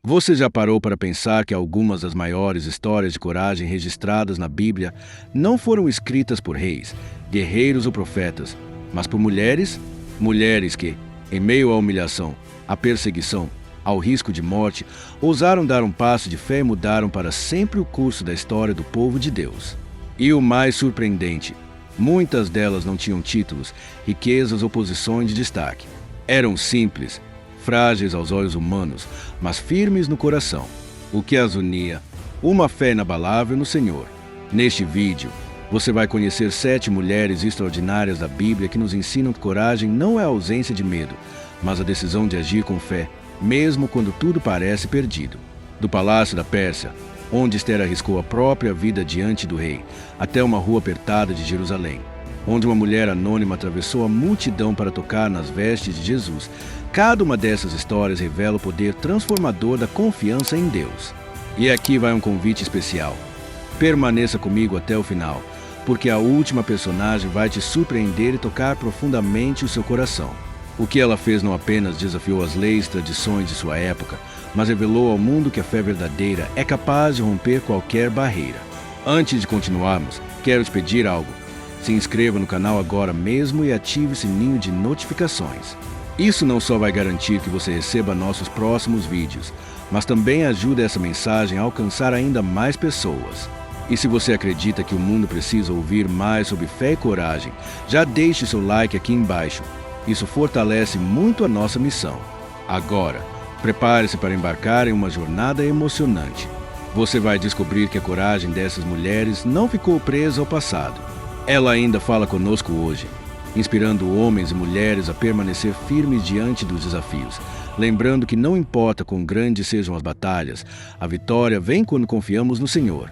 Você já parou para pensar que algumas das maiores histórias de coragem registradas na Bíblia não foram escritas por reis, guerreiros ou profetas, mas por mulheres? Mulheres que, em meio à humilhação, à perseguição, ao risco de morte, ousaram dar um passo de fé e mudaram para sempre o curso da história do povo de Deus. E o mais surpreendente, muitas delas não tinham títulos, riquezas ou posições de destaque. Eram simples, frágeis aos olhos humanos, mas firmes no coração. O que as unia? Uma fé inabalável no Senhor. Neste vídeo, você vai conhecer 7 mulheres extraordinárias da Bíblia que nos ensinam que coragem não é a ausência de medo, mas a decisão de agir com fé, mesmo quando tudo parece perdido. Do palácio da Pérsia, onde Esther arriscou a própria vida diante do rei, até uma rua apertada de Jerusalém, onde uma mulher anônima atravessou a multidão para tocar nas vestes de Jesus. Cada uma dessas histórias revela o poder transformador da confiança em Deus. E aqui vai um convite especial. Permaneça comigo até o final, porque a última personagem vai te surpreender e tocar profundamente o seu coração. O que ela fez não apenas desafiou as leis e tradições de sua época, mas revelou ao mundo que a fé verdadeira é capaz de romper qualquer barreira. Antes de continuarmos, quero te pedir algo. Se inscreva no canal agora mesmo e ative o sininho de notificações. Isso não só vai garantir que você receba nossos próximos vídeos, mas também ajuda essa mensagem a alcançar ainda mais pessoas. E se você acredita que o mundo precisa ouvir mais sobre fé e coragem, já deixe seu like aqui embaixo. Isso fortalece muito a nossa missão. Agora, prepare-se para embarcar em uma jornada emocionante. Você vai descobrir que a coragem dessas mulheres não ficou presa ao passado. Ela ainda fala conosco hoje, inspirando homens e mulheres a permanecer firmes diante dos desafios, lembrando que não importa quão grandes sejam as batalhas, a vitória vem quando confiamos no Senhor.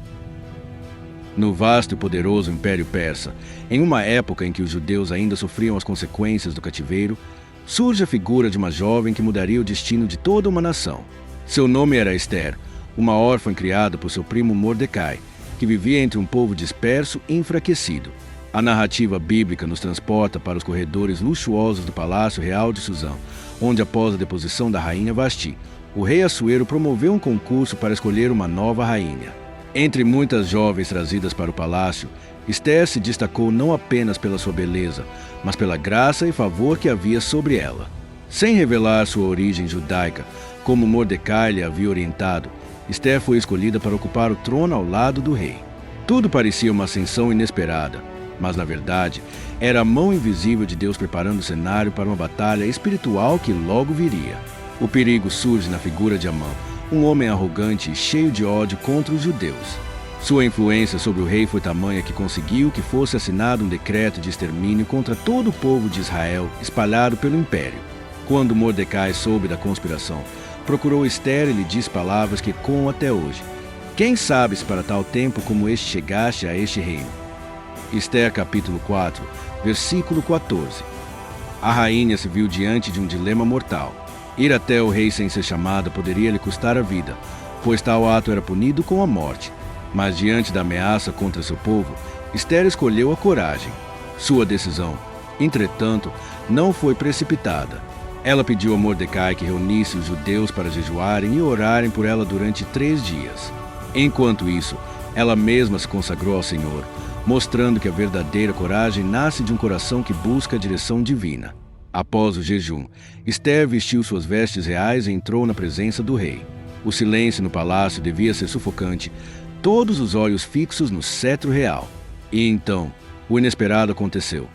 No vasto e poderoso Império Persa, em uma época em que os judeus ainda sofriam as consequências do cativeiro, surge a figura de uma jovem que mudaria o destino de toda uma nação. Seu nome era Esther, uma órfã criada por seu primo Mordecai, que vivia entre um povo disperso e enfraquecido. A narrativa bíblica nos transporta para os corredores luxuosos do Palácio Real de Suzã, onde, após a deposição da rainha Vasti, o rei Assuero promoveu um concurso para escolher uma nova rainha. Entre muitas jovens trazidas para o palácio, Esther se destacou não apenas pela sua beleza, mas pela graça e favor que havia sobre ela. Sem revelar sua origem judaica, como Mordecai lhe havia orientado, Esther foi escolhida para ocupar o trono ao lado do rei. Tudo parecia uma ascensão inesperada, mas na verdade era a mão invisível de Deus preparando o cenário para uma batalha espiritual que logo viria. O perigo surge na figura de Amã, um homem arrogante e cheio de ódio contra os judeus. Sua influência sobre o rei foi tamanha que conseguiu que fosse assinado um decreto de extermínio contra todo o povo de Israel espalhado pelo império. Quando Mordecai soube da conspiração, procurou Esther e lhe disse palavras que ecoam até hoje. Quem sabe se para tal tempo como este chegaste a este reino? Esther capítulo 4, versículo 14. A rainha se viu diante de um dilema mortal. Ir até o rei sem ser chamada poderia lhe custar a vida, pois tal ato era punido com a morte. Mas diante da ameaça contra seu povo, Esther escolheu a coragem. Sua decisão, entretanto, não foi precipitada. Ela pediu a Mordecai que reunisse os judeus para jejuarem e orarem por ela durante 3 dias. Enquanto isso, ela mesma se consagrou ao Senhor, mostrando que a verdadeira coragem nasce de um coração que busca a direção divina. Após o jejum, Esther vestiu suas vestes reais e entrou na presença do rei. O silêncio no palácio devia ser sufocante, todos os olhos fixos no cetro real. E então, o inesperado aconteceu.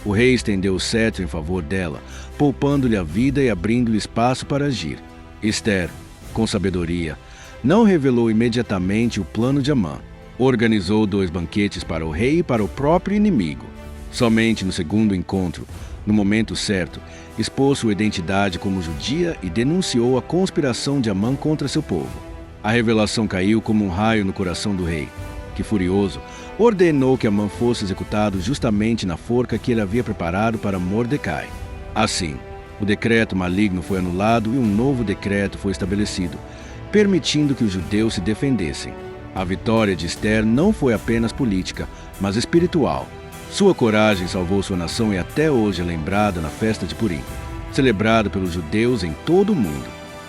O rei estendeu o cetro em favor dela, poupando-lhe a vida e abrindo-lhe espaço para agir. Esther, com sabedoria, não revelou imediatamente o plano de Amã. Organizou 2 banquetes para o rei e para o próprio inimigo. Somente no segundo encontro, no momento certo, expôs sua identidade como judia e denunciou a conspiração de Amã contra seu povo. A revelação caiu como um raio no coração do rei, que, furioso, ordenou que Amã fosse executado justamente na forca que ele havia preparado para Mordecai. Assim, o decreto maligno foi anulado e um novo decreto foi estabelecido, permitindo que os judeus se defendessem. A vitória de Esther não foi apenas política, mas espiritual. Sua coragem salvou sua nação e até hoje é lembrada na festa de Purim, celebrada pelos judeus em todo o mundo.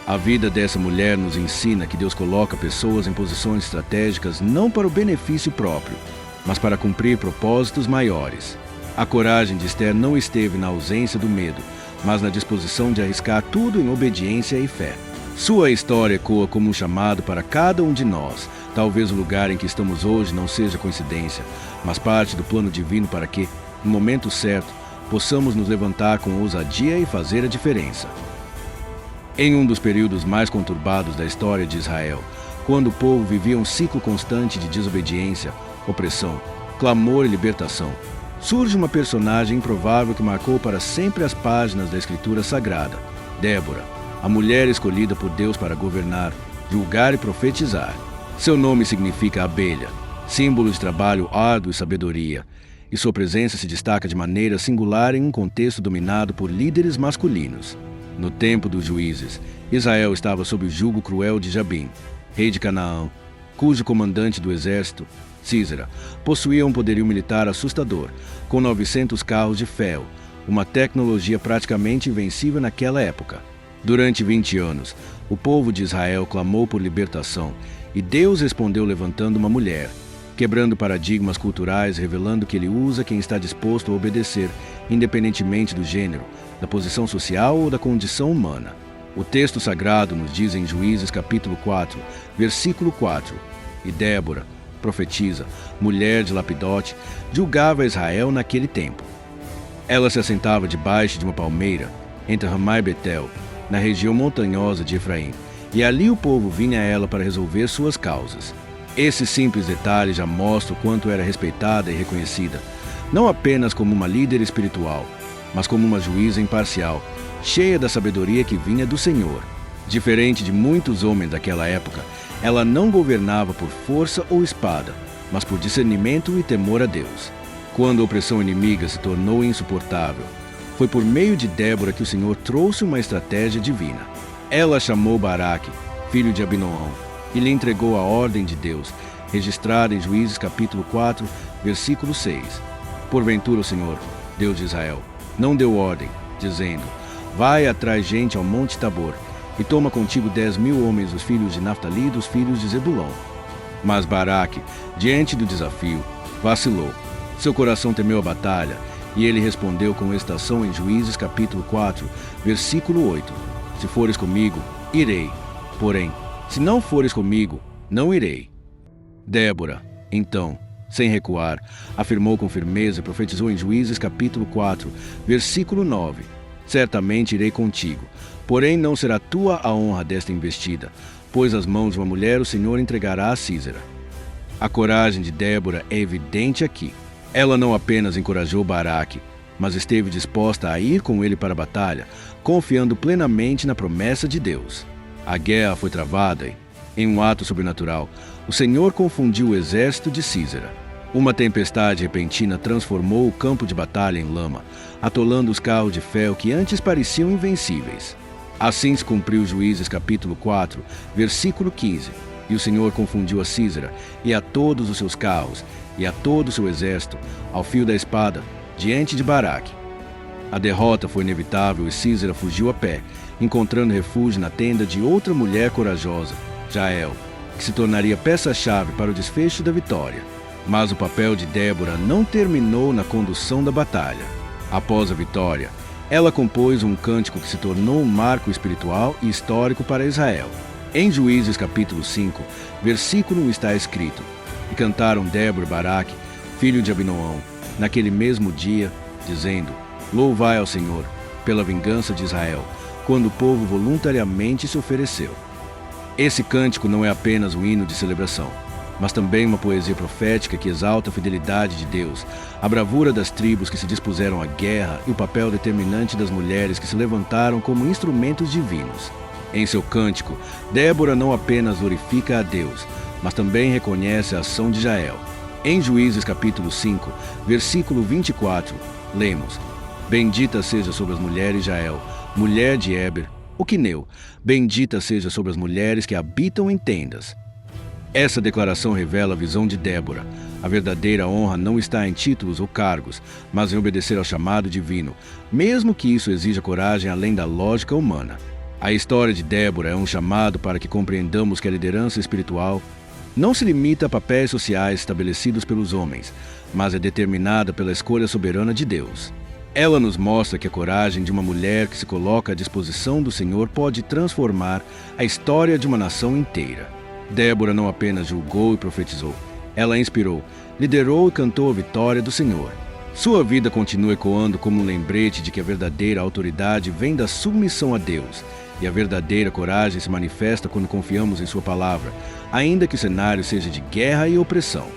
A vida dessa mulher nos ensina que Deus coloca pessoas em posições estratégicas não para o benefício próprio, mas para cumprir propósitos maiores. A coragem de Esther não esteve na ausência do medo, mas na disposição de arriscar tudo em obediência e fé. Sua história ecoa como um chamado para cada um de nós. Talvez o lugar em que estamos hoje não seja coincidência, mas parte do plano divino para que, no momento certo, possamos nos levantar com ousadia e fazer a diferença. Em um dos períodos mais conturbados da história de Israel, quando o povo vivia um ciclo constante de desobediência, opressão, clamor e libertação, surge uma personagem improvável que marcou para sempre as páginas da Escritura Sagrada: Débora, a mulher escolhida por Deus para governar, julgar e profetizar. Seu nome significa abelha, símbolo de trabalho árduo e sabedoria, e sua presença se destaca de maneira singular em um contexto dominado por líderes masculinos. No tempo dos juízes, Israel estava sob o jugo cruel de Jabim, rei de Canaã, cujo comandante do exército, Sísera, possuía um poderio militar assustador, com 900 carros de ferro, uma tecnologia praticamente invencível naquela época. Durante 20 anos, o povo de Israel clamou por libertação, e Deus respondeu levantando uma mulher, quebrando paradigmas culturais, revelando que Ele usa quem está disposto a obedecer, independentemente do gênero, da posição social ou da condição humana. O texto sagrado nos diz em Juízes capítulo 4, versículo 4, e Débora, profetisa, mulher de Lapidote, julgava Israel naquele tempo. Ela se assentava debaixo de uma palmeira, entre Ramá e Betel, na região montanhosa de Efraim, e ali o povo vinha a ela para resolver suas causas. Esses simples detalhes já mostram quanto era respeitada e reconhecida, não apenas como uma líder espiritual, mas como uma juíza imparcial, cheia da sabedoria que vinha do Senhor. Diferente de muitos homens daquela época, ela não governava por força ou espada, mas por discernimento e temor a Deus. Quando a opressão inimiga se tornou insuportável, foi por meio de Débora que o Senhor trouxe uma estratégia divina. Ela chamou Baraque, filho de Abinoão, e lhe entregou a ordem de Deus, registrada em Juízes capítulo 4, versículo 6. Porventura o Senhor, Deus de Israel, não deu ordem, dizendo: vai atrás gente ao monte Tabor, e toma contigo 10.000 homens dos filhos de Naftali e dos filhos de Zebulão. Mas Baraque, diante do desafio, vacilou. Seu coração temeu a batalha, e ele respondeu com estação em Juízes capítulo 4, versículo 8. Se fores comigo, irei. Porém, se não fores comigo, não irei. Débora, então, sem recuar, afirmou com firmeza e profetizou em Juízes capítulo 4, versículo 9. Certamente irei contigo, porém não será tua a honra desta investida, pois as mãos de uma mulher o Senhor entregará a Sísera. A coragem de Débora é evidente aqui. Ela não apenas encorajou Baraque, mas esteve disposta a ir com ele para a batalha, confiando plenamente na promessa de Deus. A guerra foi travada e, em um ato sobrenatural, o Senhor confundiu o exército de Sísera. Uma tempestade repentina transformou o campo de batalha em lama, atolando os carros de ferro que antes pareciam invencíveis. Assim se cumpriu Juízes capítulo 4, versículo 15. E o Senhor confundiu a Sísera e a todos os seus carros e a todo o seu exército, ao fio da espada, diante de Baraque. A derrota foi inevitável e Sísera fugiu a pé, encontrando refúgio na tenda de outra mulher corajosa, Jael, que se tornaria peça-chave para o desfecho da vitória. Mas o papel de Débora não terminou na condução da batalha. Após a vitória, ela compôs um cântico que se tornou um marco espiritual e histórico para Israel. Em Juízes capítulo 5, versículo 1 está escrito: e cantaram Débora e Baraque, filho de Abinoão, naquele mesmo dia, dizendo: louvai ao Senhor, pela vingança de Israel, quando o povo voluntariamente se ofereceu. Esse cântico não é apenas um hino de celebração, mas também uma poesia profética que exalta a fidelidade de Deus, a bravura das tribos que se dispuseram à guerra e o papel determinante das mulheres que se levantaram como instrumentos divinos. Em seu cântico, Débora não apenas glorifica a Deus, mas também reconhece a ação de Jael. Em Juízes capítulo 5, versículo 24, lemos: bendita seja sobre as mulheres Jael, mulher de Éber, o quineu, bendita seja sobre as mulheres que habitam em tendas. Essa declaração revela a visão de Débora. A verdadeira honra não está em títulos ou cargos, mas em obedecer ao chamado divino, mesmo que isso exija coragem além da lógica humana. A história de Débora é um chamado para que compreendamos que a liderança espiritual não se limita a papéis sociais estabelecidos pelos homens, mas é determinada pela escolha soberana de Deus. Ela nos mostra que a coragem de uma mulher que se coloca à disposição do Senhor pode transformar a história de uma nação inteira. Débora não apenas julgou e profetizou, ela inspirou, liderou e cantou a vitória do Senhor. Sua vida continua ecoando como um lembrete de que a verdadeira autoridade vem da submissão a Deus, e a verdadeira coragem se manifesta quando confiamos em Sua palavra, ainda que o cenário seja de guerra e opressão.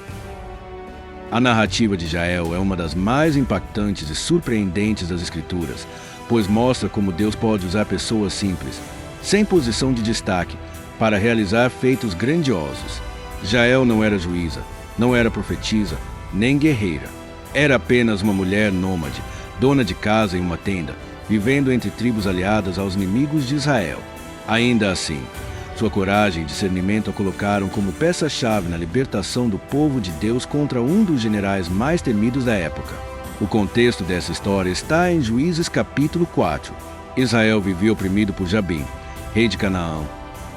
A narrativa de Jael é uma das mais impactantes e surpreendentes das Escrituras, pois mostra como Deus pode usar pessoas simples, sem posição de destaque, para realizar feitos grandiosos. Jael não era juíza, não era profetisa, nem guerreira. Era apenas uma mulher nômade, dona de casa em uma tenda, vivendo entre tribos aliadas aos inimigos de Israel. Ainda assim, sua coragem e discernimento a colocaram como peça-chave na libertação do povo de Deus contra um dos generais mais temidos da época. O contexto dessa história está em Juízes capítulo 4. Israel vivia oprimido por Jabim, rei de Canaã,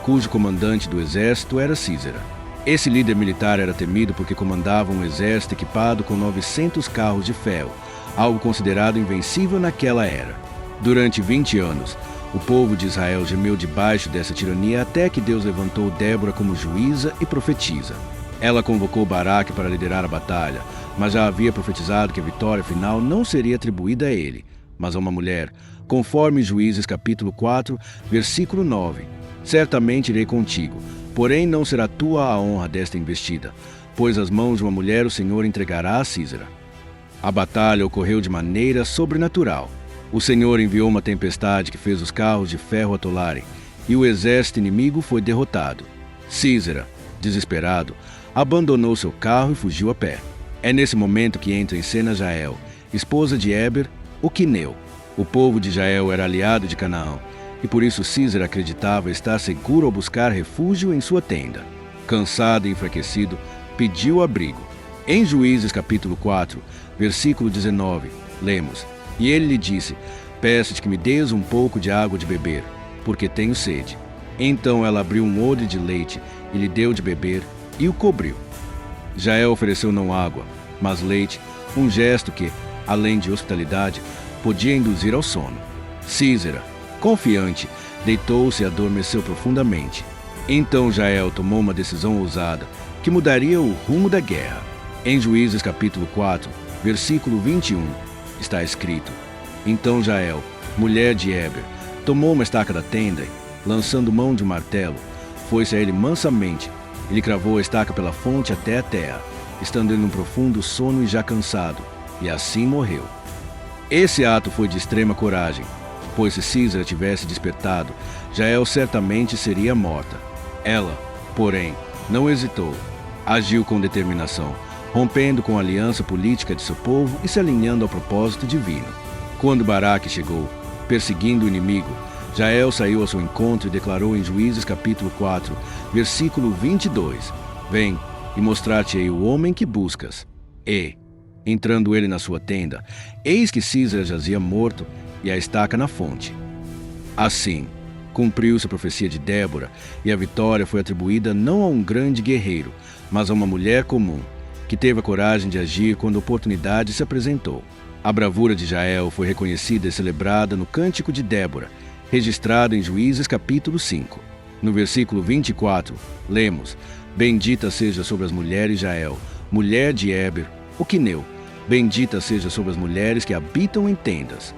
cujo comandante do exército era Sísera. Esse líder militar era temido porque comandava um exército equipado com 900 carros de ferro, algo considerado invencível naquela era. Durante 20 anos, o povo de Israel gemeu debaixo dessa tirania até que Deus levantou Débora como juíza e profetisa. Ela convocou Baraque para liderar a batalha, mas já havia profetizado que a vitória final não seria atribuída a ele, mas a uma mulher, conforme Juízes capítulo 4, versículo 9. Certamente irei contigo, porém não será tua a honra desta investida, pois as mãos de uma mulher o Senhor entregará a Sísera. A batalha ocorreu de maneira sobrenatural. O Senhor enviou uma tempestade que fez os carros de ferro atolarem, e o exército inimigo foi derrotado. Sísera, desesperado, abandonou seu carro e fugiu a pé. É nesse momento que entra em cena Jael, esposa de Éber, o quineu. O povo de Jael era aliado de Canaã, e por isso Sísera acreditava estar seguro ao buscar refúgio em sua tenda. Cansado e enfraquecido, pediu abrigo. Em Juízes capítulo 4, versículo 19, lemos: E ele lhe disse: Peço-te que me des um pouco de água de beber, porque tenho sede. Então ela abriu um odre de leite e lhe deu de beber e o cobriu. Jael ofereceu não água, mas leite, um gesto que, além de hospitalidade, podia induzir ao sono. Sísera, confiante, deitou-se e adormeceu profundamente. Então Jael tomou uma decisão ousada, que mudaria o rumo da guerra. Em Juízes capítulo 4, versículo 21, está escrito: Então Jael, mulher de Éber, tomou uma estaca da tenda e, lançando mão de um martelo, foi-se a ele mansamente, e lhe cravou a estaca pela fonte até a terra, estando ele num profundo sono e já cansado, e assim morreu. Esse ato foi de extrema coragem, pois se Sísera tivesse despertado, Jael certamente seria morta. Ela, porém, não hesitou, agiu com determinação, rompendo com a aliança política de seu povo e se alinhando ao propósito divino. Quando Baraque chegou, perseguindo o inimigo, Jael saiu ao seu encontro e declarou em Juízes capítulo 4, versículo 22, Vem, e mostrar-te-ei o homem que buscas. E, entrando ele na sua tenda, eis que Sísera jazia morto e a estaca na fonte. Assim, cumpriu-se a profecia de Débora, e a vitória foi atribuída não a um grande guerreiro, mas a uma mulher comum, que teve a coragem de agir quando a oportunidade se apresentou. A bravura de Jael foi reconhecida e celebrada no Cântico de Débora, registrado em Juízes capítulo 5. No versículo 24, lemos: Bendita seja sobre as mulheres Jael, mulher de Éber, o quineu. Bendita seja sobre as mulheres que habitam em tendas.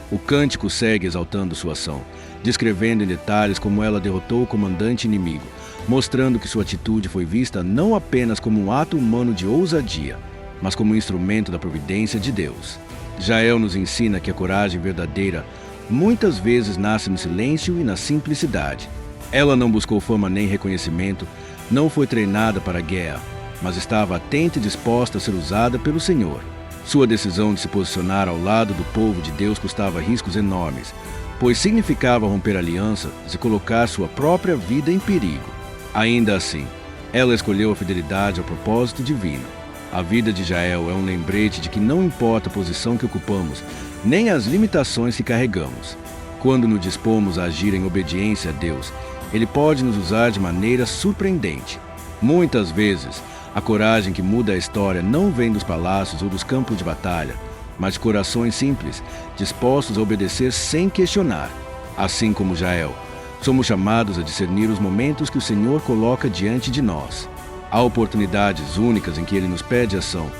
O cântico segue exaltando sua ação, descrevendo em detalhes como ela derrotou o comandante inimigo, mostrando que sua atitude foi vista não apenas como um ato humano de ousadia, mas como um instrumento da providência de Deus. Jael nos ensina que a coragem verdadeira muitas vezes nasce no silêncio e na simplicidade. Ela não buscou fama nem reconhecimento, não foi treinada para a guerra, mas estava atenta e disposta a ser usada pelo Senhor. Sua decisão de se posicionar ao lado do povo de Deus custava riscos enormes, pois significava romper alianças e colocar sua própria vida em perigo. Ainda assim, ela escolheu a fidelidade ao propósito divino. A vida de Jael é um lembrete de que não importa a posição que ocupamos, nem as limitações que carregamos. Quando nos dispomos a agir em obediência a Deus, Ele pode nos usar de maneira surpreendente. Muitas vezes, a coragem que muda a história não vem dos palácios ou dos campos de batalha, mas de corações simples, dispostos a obedecer sem questionar. Assim como Jael, somos chamados a discernir os momentos que o Senhor coloca diante de nós. Há oportunidades únicas em que Ele nos pede ação,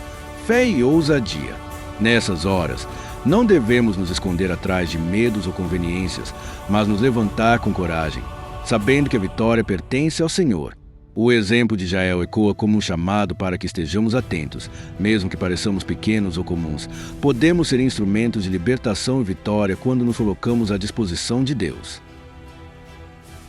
fé e ousadia. Nessas horas, não devemos nos esconder atrás de medos ou conveniências, mas nos levantar com coragem, sabendo que a vitória pertence ao Senhor. O exemplo de Jael ecoa como um chamado para que estejamos atentos, mesmo que pareçamos pequenos ou comuns. Podemos ser instrumentos de libertação e vitória quando nos colocamos à disposição de Deus.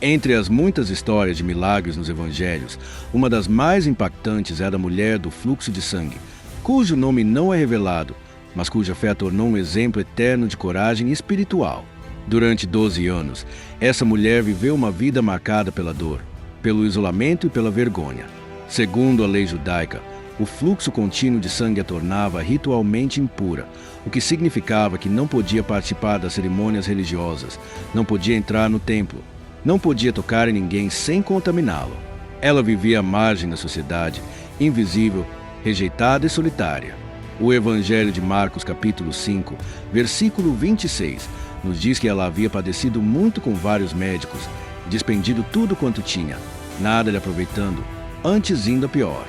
Entre as muitas histórias de milagres nos evangelhos, uma das mais impactantes é a da mulher do fluxo de sangue, cujo nome não é revelado, mas cuja fé a tornou um exemplo eterno de coragem espiritual. Durante 12 anos, essa mulher viveu uma vida marcada pela dor, pelo isolamento e pela vergonha. Segundo a lei judaica, o fluxo contínuo de sangue a tornava ritualmente impura, o que significava que não podia participar das cerimônias religiosas, não podia entrar no templo, não podia tocar em ninguém sem contaminá-lo. Ela vivia à margem da sociedade, invisível, rejeitada e solitária. O Evangelho de Marcos, capítulo 5, versículo 26, nos diz que ela havia padecido muito com vários médicos, despendido tudo quanto tinha, nada lhe aproveitando, antes indo a pior.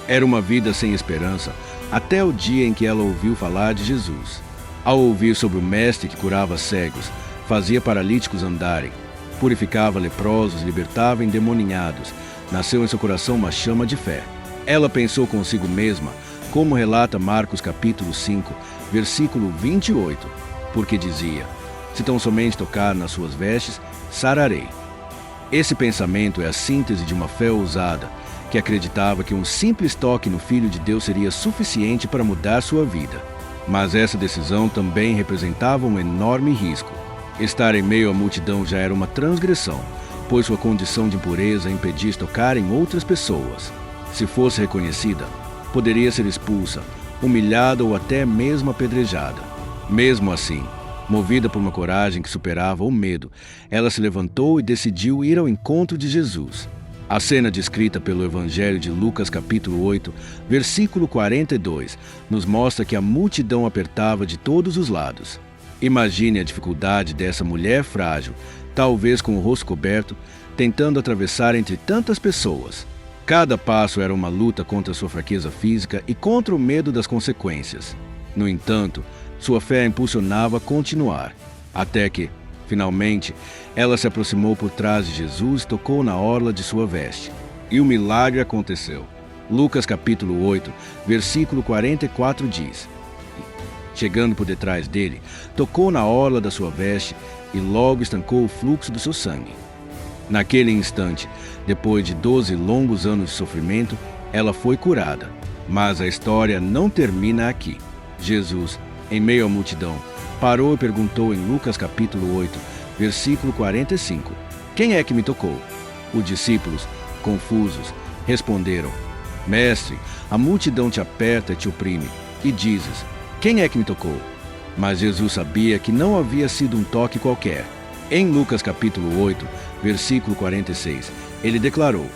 Era uma vida sem esperança, até o dia em que ela ouviu falar de Jesus. Ao ouvir sobre o Mestre que curava cegos, fazia paralíticos andarem, purificava leprosos, libertava endemoninhados, nasceu em seu coração uma chama de fé. Ela pensou consigo mesma, como relata Marcos capítulo 5, versículo 28, porque dizia: se tão somente tocar nas suas vestes, sararei. Esse pensamento é a síntese de uma fé ousada, que acreditava que um simples toque no Filho de Deus seria suficiente para mudar sua vida. Mas essa decisão também representava um enorme risco. Estar em meio à multidão já era uma transgressão, pois sua condição de impureza impedia tocar em outras pessoas. Se fosse reconhecida, poderia ser expulsa, humilhada ou até mesmo apedrejada. Mesmo assim, movida por uma coragem que superava o medo, ela se levantou e decidiu ir ao encontro de Jesus. A cena descrita pelo Evangelho de Lucas capítulo 8, versículo 42, nos mostra que a multidão apertava de todos os lados. Imagine a dificuldade dessa mulher frágil, talvez com o rosto coberto, tentando atravessar entre tantas pessoas. Cada passo era uma luta contra sua fraqueza física e contra o medo das consequências. No entanto, sua fé a impulsionava a continuar, até que, finalmente, ela se aproximou por trás de Jesus e tocou na orla de sua veste. E o milagre aconteceu. Lucas capítulo 8, versículo 44 diz: chegando por detrás dele, tocou na orla da sua veste e logo estancou o fluxo do seu sangue. Naquele instante, depois de 12 longos anos de sofrimento, ela foi curada. Mas a história não termina aqui. Jesus, em meio à multidão, parou e perguntou em Lucas capítulo 8, versículo 45, quem é que me tocou? Os discípulos, confusos, responderam: Mestre, a multidão te aperta e te oprime, e dizes: quem é que me tocou? Mas Jesus sabia que não havia sido um toque qualquer. Em Lucas capítulo 8, versículo 46, ele declarou: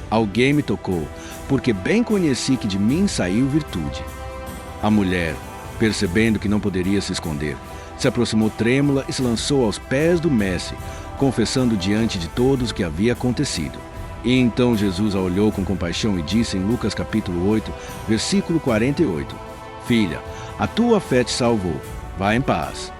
alguém me tocou, porque bem conheci que de mim saiu virtude. A mulher, percebendo que não poderia se esconder, se aproximou trêmula e se lançou aos pés do Mestre, confessando diante de todos o que havia acontecido. E então Jesus a olhou com compaixão e disse em Lucas capítulo 8, versículo 48, filha, a tua fé te salvou, vá em paz.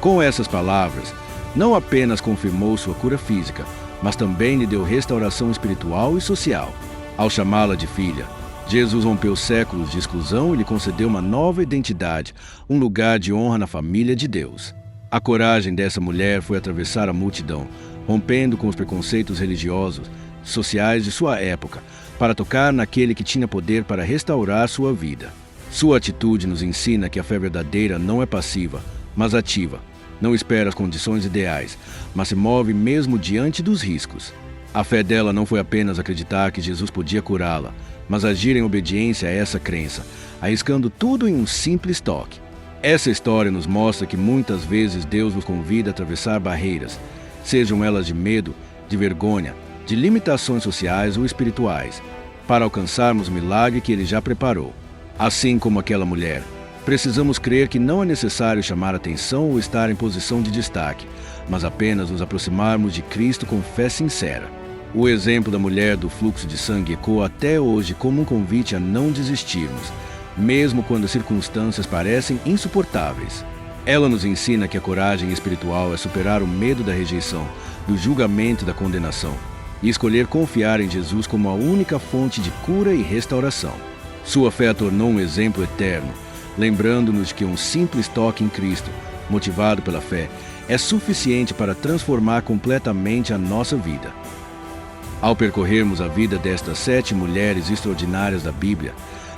Com essas palavras, não apenas confirmou sua cura física, mas também lhe deu restauração espiritual e social. Ao chamá-la de filha, Jesus rompeu séculos de exclusão e lhe concedeu uma nova identidade, um lugar de honra na família de Deus. A coragem dessa mulher foi atravessar a multidão, rompendo com os preconceitos religiosos, sociais de sua época, para tocar naquele que tinha poder para restaurar sua vida. Sua atitude nos ensina que a fé verdadeira não é passiva, mas ativa. Não espera as condições ideais, mas se move mesmo diante dos riscos. A fé dela não foi apenas acreditar que Jesus podia curá-la, mas agir em obediência a essa crença, arriscando tudo em um simples toque. Essa história nos mostra que muitas vezes Deus nos convida a atravessar barreiras, sejam elas de medo, de vergonha, de limitações sociais ou espirituais, para alcançarmos o milagre que Ele já preparou. Assim como aquela mulher, precisamos crer que não é necessário chamar atenção ou estar em posição de destaque, mas apenas nos aproximarmos de Cristo com fé sincera. O exemplo da mulher do fluxo de sangue ecoa até hoje como um convite a não desistirmos, mesmo quando as circunstâncias parecem insuportáveis. Ela nos ensina que a coragem espiritual é superar o medo da rejeição, do julgamento e da condenação, e escolher confiar em Jesus como a única fonte de cura e restauração. Sua fé a tornou um exemplo eterno, lembrando-nos que um simples toque em Cristo, motivado pela fé, é suficiente para transformar completamente a nossa vida. Ao percorrermos a vida destas 7 mulheres extraordinárias da Bíblia,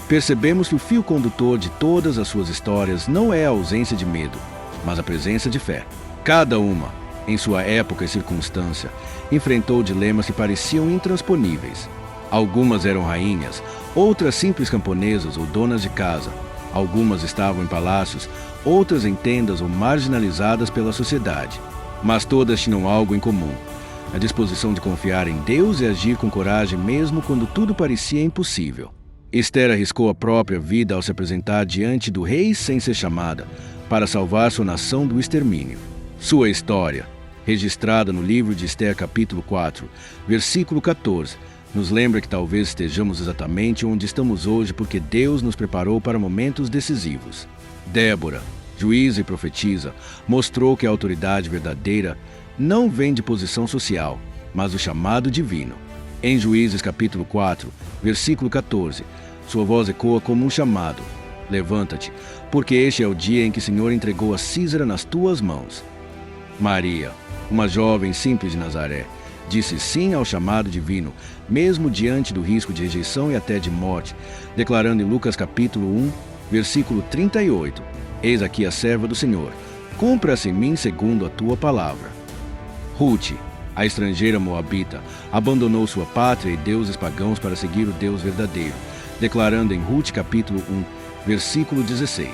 percebemos que o fio condutor de todas as suas histórias não é a ausência de medo, mas a presença de fé. Cada uma, em sua época e circunstância, enfrentou dilemas que pareciam intransponíveis. Algumas eram rainhas, outras simples camponesas ou donas de casa. Algumas estavam em palácios, outras em tendas ou marginalizadas pela sociedade. Mas todas tinham algo em comum: a disposição de confiar em Deus e agir com coragem mesmo quando tudo parecia impossível. Esther arriscou a própria vida ao se apresentar diante do rei sem ser chamada, para salvar sua nação do extermínio. Sua história, registrada no livro de Esther capítulo 4, versículo 14, nos lembra que talvez estejamos exatamente onde estamos hoje porque Deus nos preparou para momentos decisivos. Débora, juíza e profetisa, mostrou que a autoridade verdadeira não vem de posição social, mas do chamado divino. Em Juízes capítulo 4, versículo 14, sua voz ecoa como um chamado: levanta-te, porque este é o dia em que o Senhor entregou a Císara nas tuas mãos. Maria, uma jovem simples de Nazaré, disse sim ao chamado divino, mesmo diante do risco de rejeição e até de morte, declarando em Lucas capítulo 1, versículo 38, eis aqui a serva do Senhor, cumpra-se em mim segundo a tua palavra. Ruth, a estrangeira moabita, abandonou sua pátria e deuses pagãos para seguir o Deus verdadeiro, declarando em Ruth capítulo 1, versículo 16,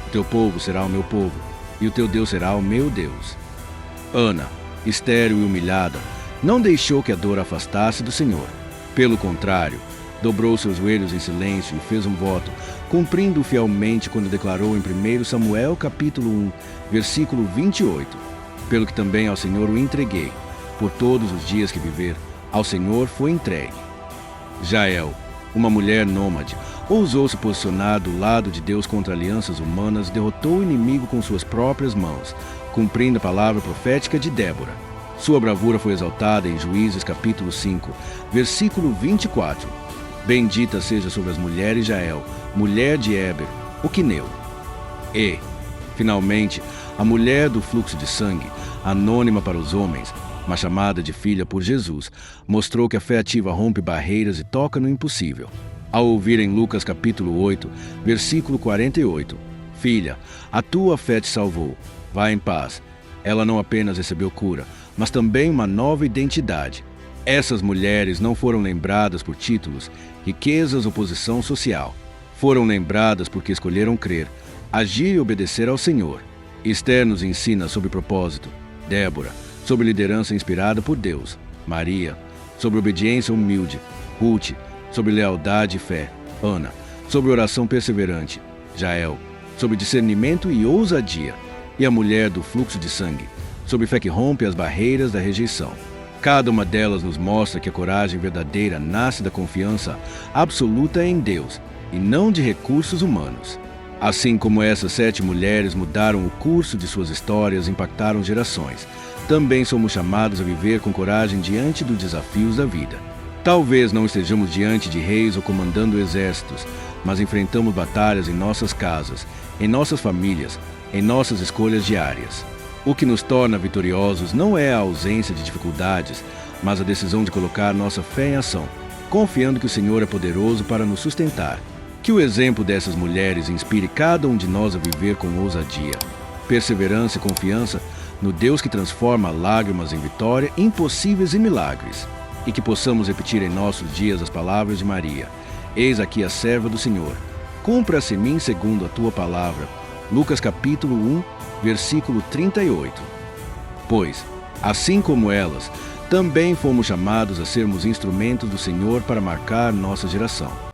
o teu povo será o meu povo, e o teu Deus será o meu Deus. Ana, estéril e humilhada, não deixou que a dor afastasse do Senhor. Pelo contrário, dobrou seus joelhos em silêncio e fez um voto, cumprindo fielmente quando declarou em 1 Samuel capítulo 1, versículo 28, pelo que também ao Senhor o entreguei, por todos os dias que viver, ao Senhor foi entregue. Jael, uma mulher nômade, ousou se posicionar do lado de Deus contra alianças humanas e derrotou o inimigo com suas próprias mãos, cumprindo a palavra profética de Débora. Sua bravura foi exaltada em Juízes capítulo 5, versículo 24. Bendita seja sobre as mulheres Jael, mulher de Éber, o quineu. E, finalmente, a mulher do fluxo de sangue, anônima para os homens, mas chamada de filha por Jesus, mostrou que a fé ativa rompe barreiras e toca no impossível. Ao ouvir em Lucas capítulo 8, versículo 48, filha, a tua fé te salvou, vá em paz. Ela não apenas recebeu cura, mas também uma nova identidade. Essas mulheres não foram lembradas por títulos, riquezas ou posição social. Foram lembradas porque escolheram crer, agir e obedecer ao Senhor. Esther nos ensina sobre propósito. Débora, sobre liderança inspirada por Deus. Maria, sobre obediência humilde. Ruth, sobre lealdade e fé. Ana, sobre oração perseverante. Jael, sobre discernimento e ousadia. E a mulher do fluxo de sangue, sobre fé que rompe as barreiras da rejeição. Cada uma delas nos mostra que a coragem verdadeira nasce da confiança absoluta em Deus e não de recursos humanos. Assim como essas 7 mulheres mudaram o curso de suas histórias e impactaram gerações, também somos chamados a viver com coragem diante dos desafios da vida. Talvez não estejamos diante de reis ou comandando exércitos, mas enfrentamos batalhas em nossas casas, em nossas famílias, em nossas escolhas diárias. O que nos torna vitoriosos não é a ausência de dificuldades, mas a decisão de colocar nossa fé em ação, confiando que o Senhor é poderoso para nos sustentar. Que o exemplo dessas mulheres inspire cada um de nós a viver com ousadia, perseverança e confiança no Deus que transforma lágrimas em vitória, impossíveis em milagres. E que possamos repetir em nossos dias as palavras de Maria: eis aqui a serva do Senhor, cumpra-se em mim segundo a tua palavra. Lucas capítulo 1, versículo 38. Pois, assim como elas, também fomos chamados a sermos instrumentos do Senhor para marcar nossa geração.